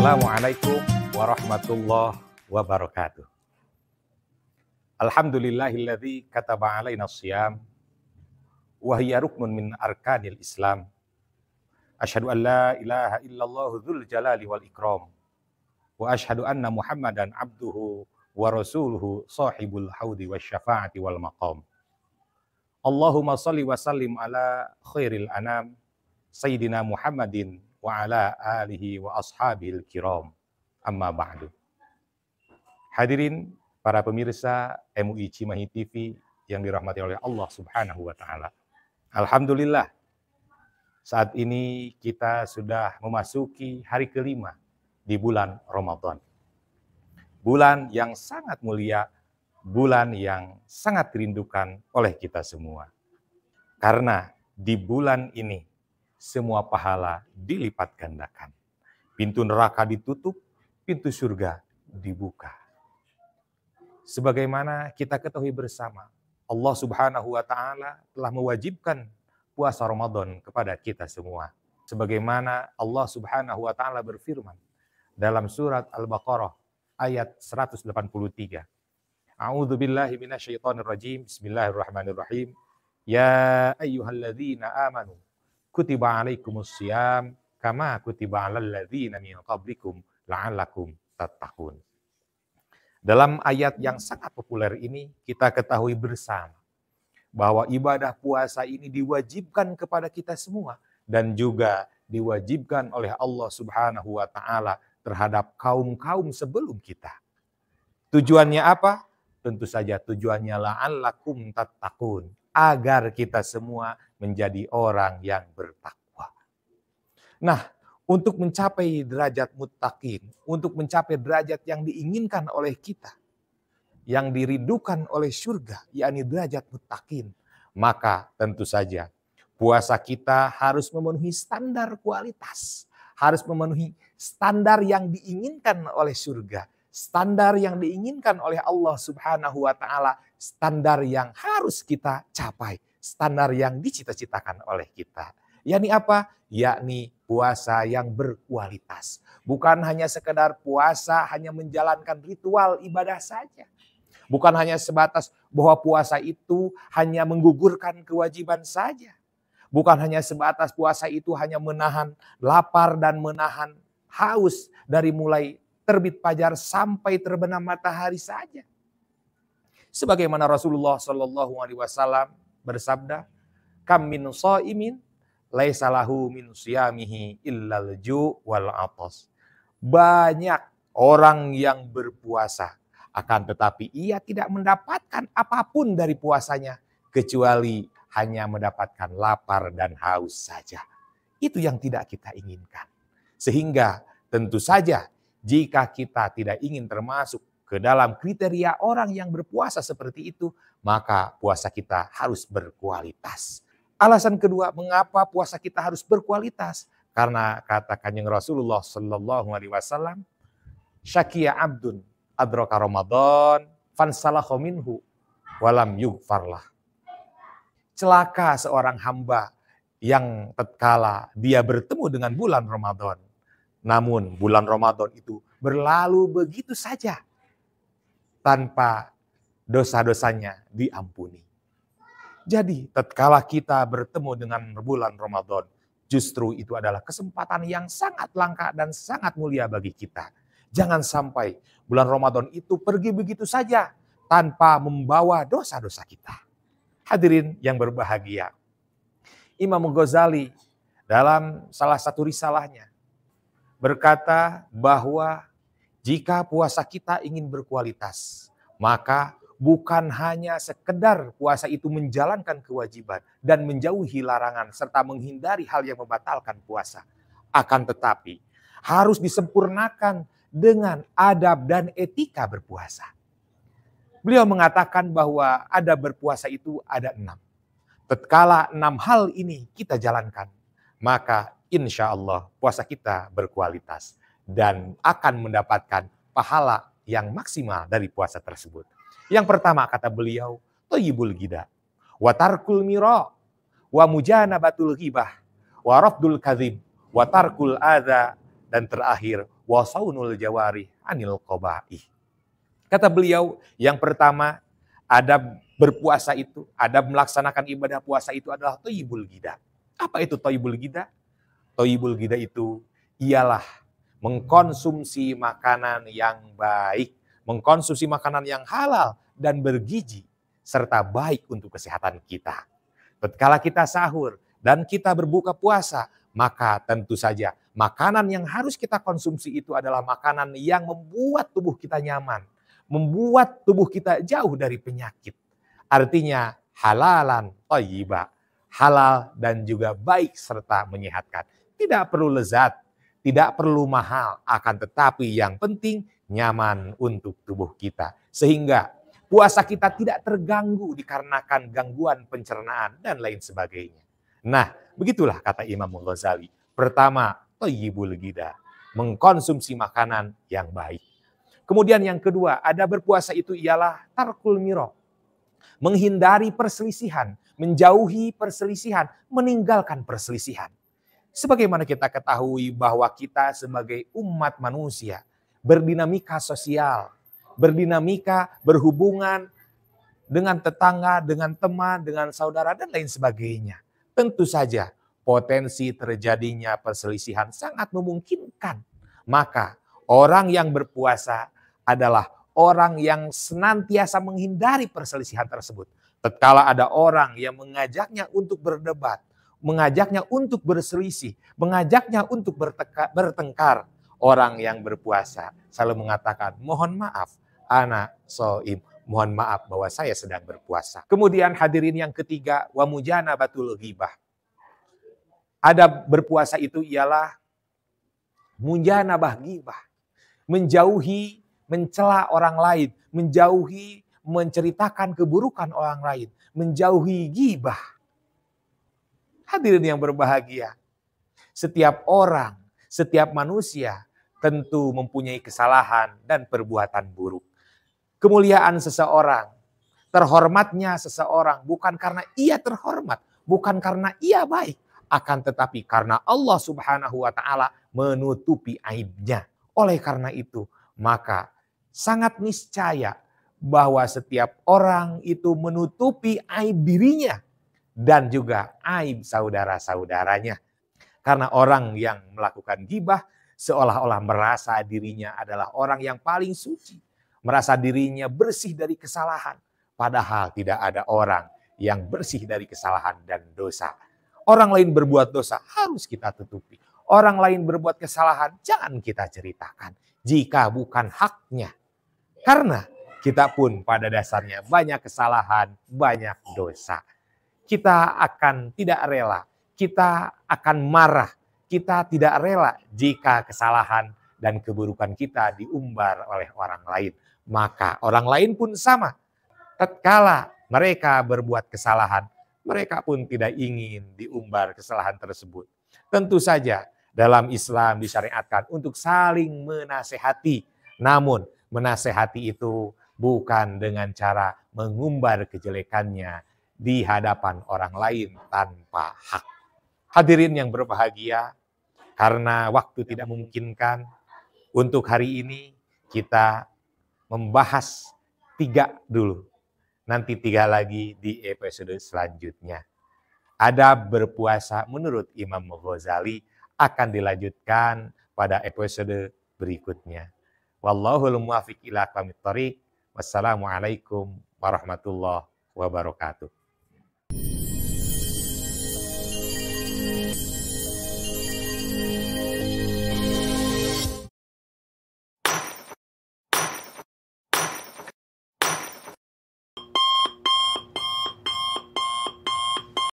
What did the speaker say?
Assalamualaikum warahmatullahi wabarakatuh. Alhamdulillahilladzi kataba alaina siyam wa hiya ruknun min arkanil Islam. Asyhadu an la ilaha illallah dzul jalali wal ikram. Wa asyhadu anna Muhammadan abduhu wa rasuluhu sahibul haudi wasyafaati wal maqam. Allahumma shalli wa sallim ala khairil anam sayyidina Muhammadin wa ala alihi wa ashabihil kiram. Amma ba'du. Hadirin para pemirsa MUI Cimahi TV yang dirahmati oleh Allah Subhanahu wa taala. Alhamdulillah, saat ini kita sudah memasuki hari kelima di bulan Ramadan. Bulan yang sangat mulia, bulan yang sangat dirindukan oleh kita semua. Karena di bulan ini semua pahala dilipat gandakan. Pintu neraka ditutup, pintu surga dibuka. Sebagaimana kita ketahui bersama, Allah Subhanahu wa taala telah mewajibkan puasa Ramadan kepada kita semua. Sebagaimana Allah Subhanahu wa taala berfirman dalam surat Al-Baqarah ayat 183. A'udzu billahi minasyaitonir rajim. Bismillahirrahmanirrahim. Ya ayyuhalladzina amanu kutiba alaikumus syiyam kama kutiba alal ladzina min qablikum la'allakum tattaqun. Dalam ayat yang sangat populer ini kita ketahui bersama bahwa ibadah puasa ini diwajibkan kepada kita semua dan juga diwajibkan oleh Allah Subhanahu wa taala terhadap kaum-kaum sebelum kita. Tujuannya apa? Tentu saja tujuannya la'allakum tattaqun, agar kita semua menjadi orang yang bertakwa. Nah, untuk mencapai derajat muttaqin, untuk mencapai derajat yang diinginkan oleh kita, yang dirindukan oleh surga, yakni derajat muttaqin, maka tentu saja puasa kita harus memenuhi standar kualitas, harus memenuhi standar yang diinginkan oleh surga, standar yang diinginkan oleh Allah Subhanahu wa taala, standar yang harus kita capai, standar yang dicita-citakan oleh kita. Yakni apa? Yakni puasa yang berkualitas. Bukan hanya sekedar puasa, hanya menjalankan ritual ibadah saja. Bukan hanya sebatas bahwa puasa itu hanya menggugurkan kewajiban saja. Bukan hanya sebatas puasa itu hanya menahan lapar dan menahan haus dari mulai terbit fajar sampai terbenam matahari saja. Sebagaimana Rasulullah Shallallahu Alaihi Wasallam bersabda, "Kam min shaimin laisa lahu min siyamihi illal ju' wal atas." Banyak orang yang berpuasa, akan tetapi ia tidak mendapatkan apapun dari puasanya kecuali hanya mendapatkan lapar dan haus saja. Itu yang tidak kita inginkan. Sehingga tentu saja jika kita tidak ingin termasuk ke dalam kriteria orang yang berpuasa seperti itu, maka puasa kita harus berkualitas. Alasan kedua, mengapa puasa kita harus berkualitas? Karena kata Kanjeng Rasulullah Sallallahu Alaihi Wasallam, "Syakiya abdun adraka Ramadan fansalakha minhu walam yughfarlah." Celaka seorang hamba yang tatkala dia bertemu dengan bulan Ramadan, namun bulan Ramadan itu berlalu begitu saja tanpa dosa-dosanya diampuni. Jadi tatkala kita bertemu dengan bulan Ramadan, justru itu adalah kesempatan yang sangat langka dan sangat mulia bagi kita. Jangan sampai bulan Ramadan itu pergi begitu saja tanpa membawa dosa-dosa kita. Hadirin yang berbahagia, Imam Ghazali dalam salah satu risalahnya berkata bahwa jika puasa kita ingin berkualitas, maka bukan hanya sekedar puasa itu menjalankan kewajiban dan menjauhi larangan serta menghindari hal yang membatalkan puasa. Akan tetapi harus disempurnakan dengan adab dan etika berpuasa. Beliau mengatakan bahwa adab berpuasa itu ada 6. Tatkala 6 hal ini kita jalankan, maka insya Allah puasa kita berkualitas dan akan mendapatkan pahala yang maksimal dari puasa tersebut. Yang pertama kata beliau, thayyibul ghida, wa tarkul mira, wa mujanabatul ghibah, wa rafdul kadzib, wa tarkul adza, dan terakhir wa saunul jawarih anil qabaih. Kata beliau, yang pertama, adab berpuasa itu, adab melaksanakan ibadah puasa itu adalah thayyibul ghidha. Apa itu thayyibul ghidha? Thayyibul ghidha itu ialah mengkonsumsi makanan yang baik, mengkonsumsi makanan yang halal dan bergizi, serta baik untuk kesehatan kita. Tatkala kita sahur dan kita berbuka puasa, maka tentu saja makanan yang harus kita konsumsi itu adalah makanan yang membuat tubuh kita nyaman, membuat tubuh kita jauh dari penyakit. Artinya halalan thayyibah, halal dan juga baik serta menyehatkan. Tidak perlu lezat, tidak perlu mahal, akan tetapi yang penting nyaman untuk tubuh kita. Sehingga puasa kita tidak terganggu dikarenakan gangguan pencernaan dan lain sebagainya. Nah, begitulah kata Imam Ghazali. Pertama, thayyibul ghidha, mengkonsumsi makanan yang baik. Kemudian yang kedua, ada berpuasa itu ialah tarkul miro, menghindari perselisihan, menjauhi perselisihan, meninggalkan perselisihan. Sebagaimana kita ketahui bahwa kita sebagai umat manusia berdinamika sosial, berdinamika berhubungan dengan tetangga, dengan teman, dengan saudara dan lain sebagainya. Tentu saja potensi terjadinya perselisihan sangat memungkinkan. Maka orang yang berpuasa adalah orang yang senantiasa menghindari perselisihan tersebut. Tatkala ada orang yang mengajaknya untuk berdebat, mengajaknya untuk berselisih, mengajaknya untuk bertengkar, orang yang berpuasa selalu mengatakan, mohon maaf, ana shaim, mohon maaf bahwa saya sedang berpuasa. Kemudian hadirin yang ketiga, wa mujanabatul ghibah. Adab berpuasa itu ialah mujanabah ghibah, menjauhi, mencela orang lain, menjauhi, menceritakan keburukan orang lain, menjauhi ghibah. Hadirin yang berbahagia, setiap orang, setiap manusia tentu mempunyai kesalahan dan perbuatan buruk. Kemuliaan seseorang, terhormatnya seseorang bukan karena ia terhormat, bukan karena ia baik, akan tetapi karena Allah Subhanahu wa taala menutupi aibnya. Oleh karena itu, maka sangat niscaya bahwa setiap orang itu menutupi aib dirinya dan juga aib saudara-saudaranya. Karena orang yang melakukan ghibah seolah-olah merasa dirinya adalah orang yang paling suci, merasa dirinya bersih dari kesalahan, padahal tidak ada orang yang bersih dari kesalahan dan dosa. Orang lain berbuat dosa harus kita tutupi. Orang lain berbuat kesalahan jangan kita ceritakan jika bukan haknya. Karena kita pun pada dasarnya banyak kesalahan, banyak dosa. Kita akan tidak rela, kita akan marah, kita tidak rela jika kesalahan dan keburukan kita diumbar oleh orang lain. Maka orang lain pun sama. Tatkala mereka berbuat kesalahan, mereka pun tidak ingin diumbar kesalahan tersebut. Tentu saja dalam Islam disyariatkan untuk saling menasehati. Namun menasehati itu bukan dengan cara mengumbar kejelekannya di hadapan orang lain tanpa hak. Hadirin yang berbahagia, karena waktu tidak memungkinkan, untuk hari ini kita membahas 3 dulu. Nanti 3 lagi di episode selanjutnya. Adab berpuasa menurut Imam Ghazali akan dilanjutkan pada episode berikutnya. Wallahul muwaffiq ila aqwamit thoriq. Wassalamualaikum warahmatullahi wabarakatuh.